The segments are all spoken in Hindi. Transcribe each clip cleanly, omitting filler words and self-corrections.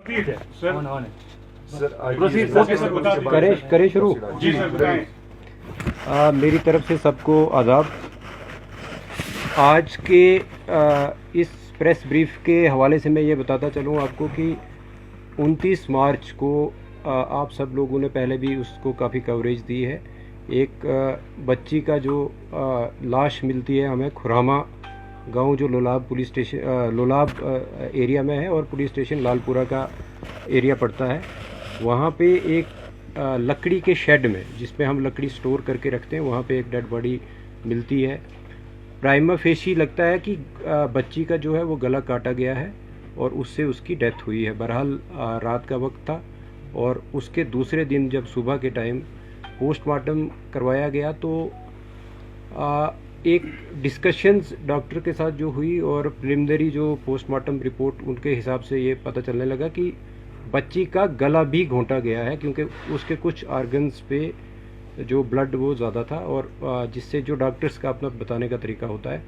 ठीक है सर। करे शुरू। जी सर बताएं। मेरी तरफ से सबको आदाब। आज के इस प्रेस ब्रीफ के हवाले से मैं ये बताता चलूँ आपको कि 29 मार्च को आप सब लोगों ने पहले भी उसको काफ़ी कवरेज दी है। एक बच्ची का जो लाश मिलती है हमें खुरामा गांव, जो Lolab police station Lolab area में है और पुलिस स्टेशन लालपुरा का एरिया पड़ता है। वहाँ पे एक लकड़ी के शेड में, जिसमें हम लकड़ी स्टोर करके रखते हैं, वहाँ पे एक डेड बॉडी मिलती है। प्राइमा फेशी लगता है कि बच्ची का जो है वो गला काटा गया है और उससे उसकी डेथ हुई है। बहरहाल रात का वक्त था और उसके दूसरे दिन जब सुबह के टाइम पोस्टमार्टम करवाया गया तो एक डिस्कशंस डॉक्टर के साथ जो हुई और प्रिलिमिनरी जो पोस्टमार्टम रिपोर्ट उनके हिसाब से ये पता चलने लगा कि बच्ची का गला भी घोंटा गया है, क्योंकि उसके कुछ ऑर्गन्स पे जो ब्लड वो ज़्यादा था और जिससे जो डॉक्टर्स का अपना बताने का तरीका होता है,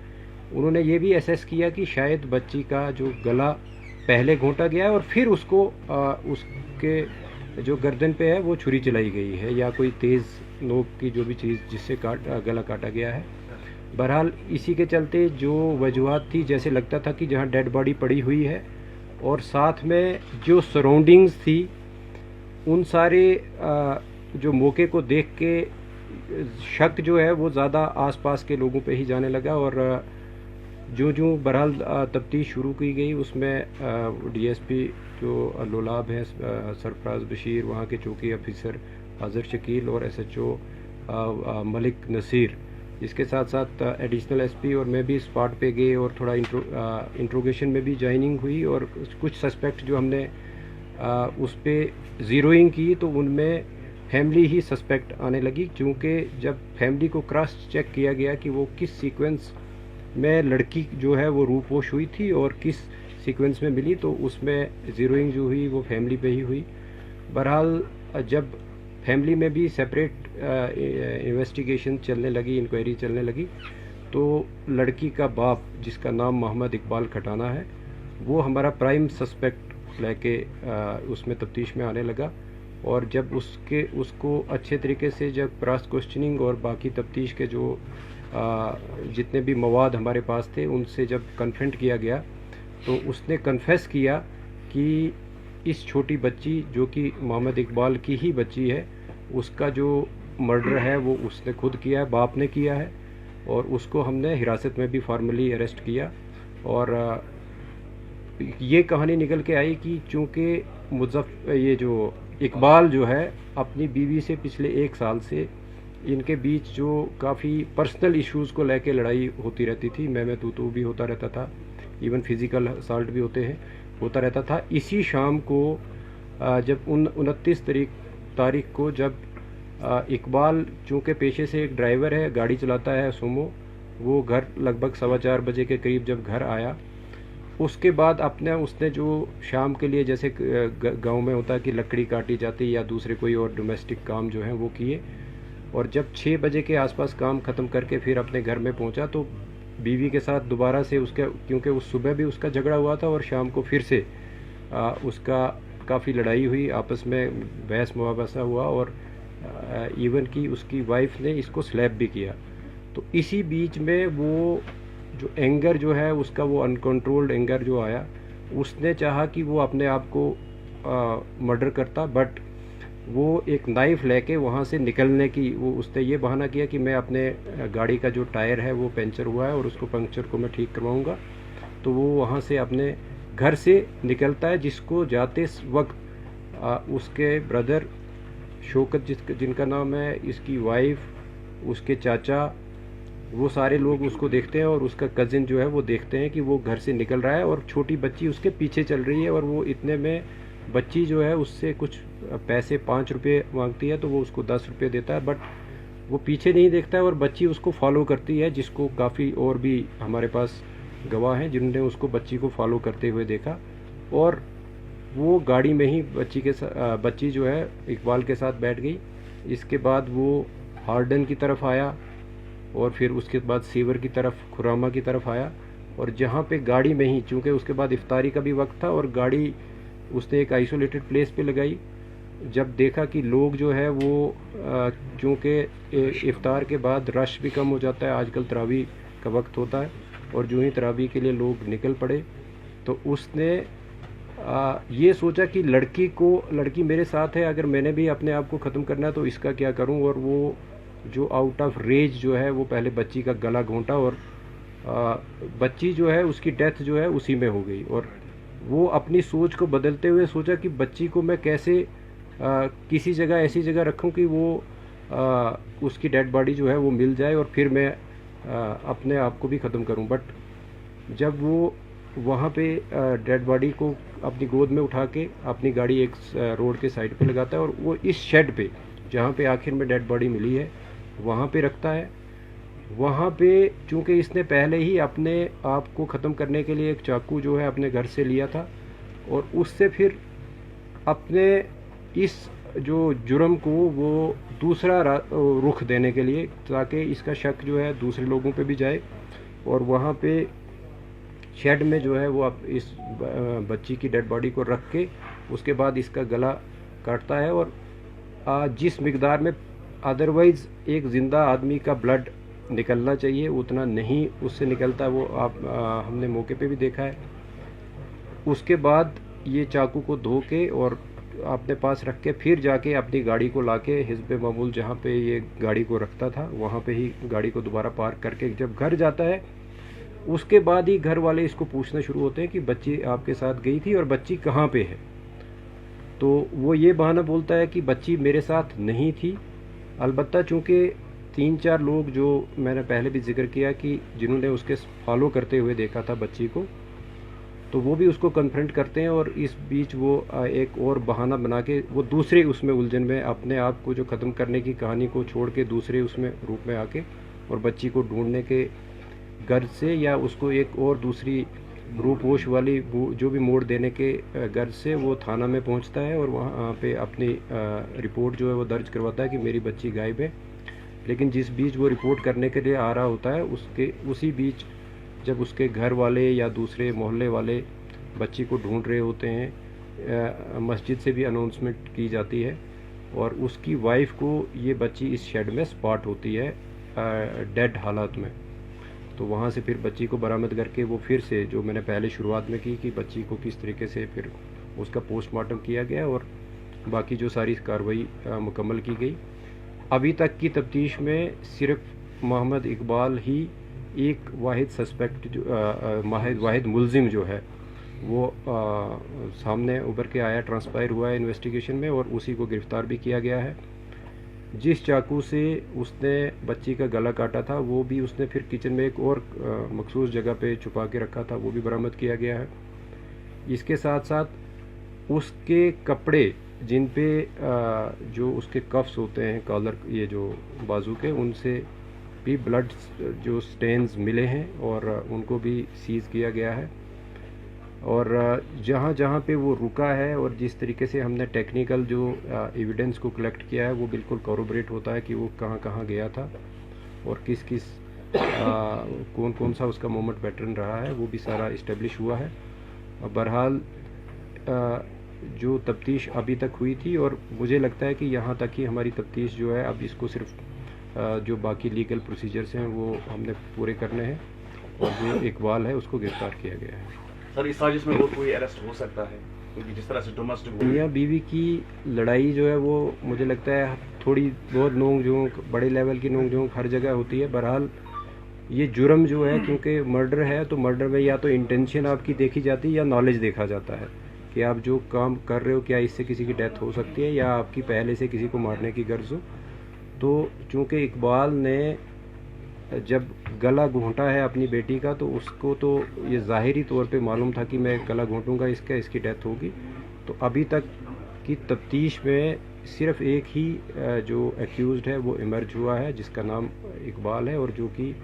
उन्होंने ये भी असेस किया कि शायद बच्ची का जो गला पहले घोंटा गया है और फिर उसको उसके जो गर्दन पे है वो छुरी चलाई गई है या कोई तेज़ नोक की जो भी चीज़ जिससे गला काटा गया है। बहरहाल इसी के चलते जो वजूहत थी, जैसे लगता था कि जहाँ डेड बॉडी पड़ी हुई है और साथ में जो सराउंडिंग्स थी, उन सारे जो मौके को देख के शक जो है वो ज़्यादा आसपास के लोगों पे ही जाने लगा। और जो बहरहाल तफ्तीश शुरू की गई, उसमें डीएसपी जो लोलाब है सरफराज बशीर, वहाँ के चौकी ऑफिसर हाजिर शकील और एसएचओ मलिक नसीर, इसके साथ साथ एडिशनल एसपी और मैं भी स्पॉट पे गए और थोड़ा इंट्रोगेशन में भी ज्वाइनिंग हुई और कुछ सस्पेक्ट जो हमने उस पर ज़ीरोइंग की तो उनमें फैमिली ही सस्पेक्ट आने लगी, क्योंकि जब फैमिली को क्रॉस चेक किया गया कि वो किस सीक्वेंस में लड़की जो है वो रूपोश हुई थी और किस सीक्वेंस में मिली, तो उसमें ज़ीरोइंग जो हुई वो फैमिली पे ही हुई। बहरहाल जब फैमिली में भी सेपरेट इन्वेस्टिगेशन चलने लगी, इंक्वायरी चलने लगी, तो लड़की का बाप, जिसका नाम मोहम्मद इकबाल खटाना है, वो हमारा प्राइम सस्पेक्ट लेके उसमें तफ्तीश में आने लगा। और जब उसको अच्छे तरीके से जब क्रॉस क्वेश्चनिंग और बाकी तफ्तीश के जो जितने भी मवाद हमारे पास थे उनसे जब कन्फ्रंट किया गया, तो उसने कन्फेस किया कि इस छोटी बच्ची जो कि मोहम्मद इकबाल की ही बच्ची है, उसका जो मर्डर है वो उसने खुद किया है, बाप ने किया है, और उसको हमने हिरासत में भी फॉर्मली अरेस्ट किया। और ये कहानी निकल के आई कि चूँकि ये जो इकबाल जो है अपनी बीवी से पिछले 1 साल से इनके बीच जो काफ़ी पर्सनल इश्यूज़ को लेके लड़ाई होती रहती थी, मैं तू भी होता रहता था, इवन फिज़िकल असॉल्ट भी होता रहता था। इसी शाम को जब 29 तारीख को जब इकबाल चूँकि पेशे से एक ड्राइवर है, गाड़ी चलाता है सुमो, वो घर लगभग 4:15 बजे के करीब जब घर आया, उसके बाद उसने जो शाम के लिए जैसे गांव में होता है कि लकड़ी काटी जाती या दूसरे कोई और डोमेस्टिक काम जो है वो किए, और जब 6 बजे के आसपास काम ख़त्म करके फिर अपने घर में पहुंचा तो बीवी के साथ दोबारा से उसका, क्योंकि उस सुबह भी उसका झगड़ा हुआ था और शाम को फिर से उसका काफ़ी लड़ाई हुई, आपस में बहस मुबासा हुआ और इवन कि उसकी वाइफ ने इसको स्लैप भी किया। तो इसी बीच में वो जो एंगर जो है उसका, वो अनकंट्रोल्ड एंगर जो आया, उसने चाहा कि वो अपने आप को मर्डर करता, बट वो एक नाइफ़ लेके वहाँ से निकलने की उसने ये बहाना किया कि मैं अपने गाड़ी का जो टायर है वो पंचर हुआ है और उसको पंक्चर को मैं ठीक करवाऊँगा। तो वो वहाँ से अपने घर से निकलता है, जिसको जाते वक्त उसके ब्रदर शौकत जिनका नाम है, इसकी वाइफ, उसके चाचा, वो सारे लोग उसको देखते हैं और उसका कज़िन जो है वो देखते हैं कि वो घर से निकल रहा है और छोटी बच्ची उसके पीछे चल रही है। और वो इतने में बच्ची जो है उससे कुछ पैसे 5 रुपये मांगती है, तो वो उसको 10 रुपये देता है, बट वो पीछे नहीं देखता है और बच्ची उसको फॉलो करती है, जिसको काफ़ी और भी हमारे पास गवाह हैं जिन्होंने उसको बच्ची को फॉलो करते हुए देखा। और वो गाड़ी में ही बच्ची जो है इकबाल के साथ बैठ गई। इसके बाद वो हार्डन की तरफ आया और फिर उसके बाद सीवर की तरफ, खुरामा की तरफ आया, और जहाँ पे गाड़ी में ही, चूँकि उसके बाद इफ्तारी का भी वक्त था और गाड़ी उसने एक आइसोलेटेड प्लेस पे लगाई। जब देखा कि लोग जो है वो चूँकि इफ्तार के बाद रश भी कम हो जाता है, आजकल तरावी का वक्त होता है, और जो ही तरावी के लिए लोग निकल पड़े, तो उसने ये सोचा कि लड़की मेरे साथ है, अगर मैंने भी अपने आप को ख़त्म करना है तो इसका क्या करूं। और वो जो आउट ऑफ रेज जो है वो पहले बच्ची का गला घोंटा, और बच्ची जो है उसकी डेथ जो है उसी में हो गई। और वो अपनी सोच को बदलते हुए सोचा कि बच्ची को मैं कैसे किसी जगह ऐसी जगह रखूं कि वो उसकी डेड बॉडी जो है वो मिल जाए, और फिर मैं अपने आप को भी ख़त्म करूं। बट जब वो वहाँ पे डेड बॉडी को अपनी गोद में उठा के अपनी गाड़ी एक रोड के साइड पे लगाता है, और वो इस शेड पे जहाँ पे आखिर में डेड बॉडी मिली है वहाँ पे रखता है। वहाँ पे चूँकि इसने पहले ही अपने आप को ख़त्म करने के लिए एक चाकू जो है अपने घर से लिया था, और उससे फिर अपने इस जो जुर्म को वो दूसरा रुख देने के लिए, ताकि इसका शक जो है दूसरे लोगों पे भी जाए, और वहाँ पे शेड में जो है वो अब इस बच्ची की डेड बॉडी को रख के उसके बाद इसका गला काटता है। और जिस मिकदार में अदरवाइज़ एक ज़िंदा आदमी का ब्लड निकलना चाहिए उतना नहीं उससे निकलता, वो हमने मौके पे भी देखा है। उसके बाद ये चाकू को धो के और अपने पास रख के फिर जाके अपनी गाड़ी को लाके हिस्बे मामूल जहाँ पे ये गाड़ी को रखता था वहाँ पे ही गाड़ी को दोबारा पार्क करके जब घर जाता है, उसके बाद ही घर वाले इसको पूछना शुरू होते हैं कि बच्ची आपके साथ गई थी और बच्ची कहाँ पे है। तो वो ये बहाना बोलता है कि बच्ची मेरे साथ नहीं थी। अलबत्ता चूँकि 3-4 लोग जो मैंने पहले भी जिक्र किया कि जिन्होंने उसके फॉलो करते हुए देखा था बच्ची को, तो वो भी उसको कन्फ्रंट करते हैं, और इस बीच वो एक और बहाना बना के वो दूसरे उसमें उलझन में अपने आप को जो ख़त्म करने की कहानी को छोड़ के दूसरे उसमें रूप में आके और बच्ची को ढूंढने के गर्ज से या उसको एक और दूसरी रूपोश वाली जो भी मोड़ देने के गर्ज से वो थाना में पहुंचता है, और वहाँ पे अपनी रिपोर्ट जो है वो दर्ज करवाता है कि मेरी बच्ची गायब है। लेकिन जिस बीच वो रिपोर्ट करने के लिए आ रहा होता है उसी बीच जब उसके घर वाले या दूसरे मोहल्ले वाले बच्ची को ढूंढ रहे होते हैं, मस्जिद से भी अनाउंसमेंट की जाती है, और उसकी वाइफ को ये बच्ची इस शेड में स्पॉट होती है डेड हालात में। तो वहाँ से फिर बच्ची को बरामद करके वो फिर से जो मैंने पहले शुरुआत में की कि बच्ची को किस तरीके से फिर उसका पोस्टमार्टम किया गया और बाकी जो सारी कार्रवाई मुकम्मल की गई। अभी तक की तफ्तीश में सिर्फ मोहम्मद इकबाल ही एक वाहिद सस्पेक्ट जो वाहिद मुलजिम जो है वो सामने उभर के आया, ट्रांसपायर हुआ है इन्वेस्टिगेशन में, और उसी को गिरफ़्तार भी किया गया है। जिस चाकू से उसने बच्ची का गला काटा था वो भी उसने फिर किचन में एक और मखसूस जगह पे छुपा के रखा था, वो भी बरामद किया गया है। इसके साथ साथ उसके कपड़े जिन पे जो उसके कफ्स होते हैं कॉलर, ये जो बाजू के, उनसे भी ब्लड जो स्टेन्स मिले हैं और उनको भी सीज़ किया गया है। और जहाँ जहाँ पे वो रुका है और जिस तरीके से हमने टेक्निकल जो एविडेंस को कलेक्ट किया है वो बिल्कुल कॉरोबरेट होता है कि वो कहाँ कहाँ गया था और किस किस कौन कौन सा उसका मोमेंट पैटर्न रहा है, वो भी सारा इस्टेब्लिश हुआ है। बहरहाल जो तफ्तीश अभी तक हुई थी, और मुझे लगता है कि यहाँ तक ही हमारी तफ्तीश जो है, अब इसको सिर्फ जो बाकी लीगल प्रोसीजर्स हैं वो हमने पूरे करने हैं, और जो इकबाल है उसको गिरफ्तार किया गया है। सर इस साजिश में और कोई अरेस्ट हो सकता है, क्योंकि जिस तरह से डोमेस्टिक मियाँ बीवी की लड़ाई जो है वो मुझे लगता है थोड़ी बहुत नोक झोंक, बड़े लेवल की नोक झोंक हर जगह होती है। बहरहाल ये जुर्म जो है, क्योंकि मर्डर है, तो मर्डर में या तो इंटेंशन आपकी देखी जाती है या नॉलेज देखा जाता है कि आप जो काम कर रहे हो क्या इससे किसी की डेथ हो सकती है या आपकी पहले से किसी को मारने की गर्ज हो। तो चूँकि इकबाल ने जब गला घोंटा है अपनी बेटी का, तो उसको तो ये ज़ाहिरी तौर पे मालूम था कि मैं गला घोंटूंगा इसकी डेथ होगी। तो अभी तक की तफ्तीश में सिर्फ एक ही जो एक्यूज़्ड है वो इमर्ज हुआ है, जिसका नाम इकबाल है, और जो कि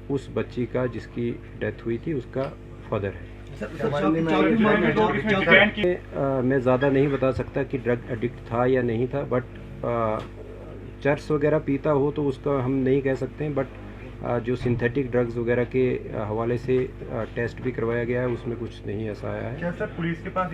उस बच्ची का जिसकी डेथ हुई थी उसका फादर है। मैं ज़्यादा नहीं बता सकता कि ड्रग एडिक्ट था या नहीं था, बट चर्स वगैरह पीता हो तो उसका हम नहीं कह सकते हैं। बट जो सिंथेटिक ड्रग्स वगैरह के हवाले से टेस्ट भी करवाया गया है, उसमें कुछ नहीं ऐसा आया है। क्या सर पुलिस के पास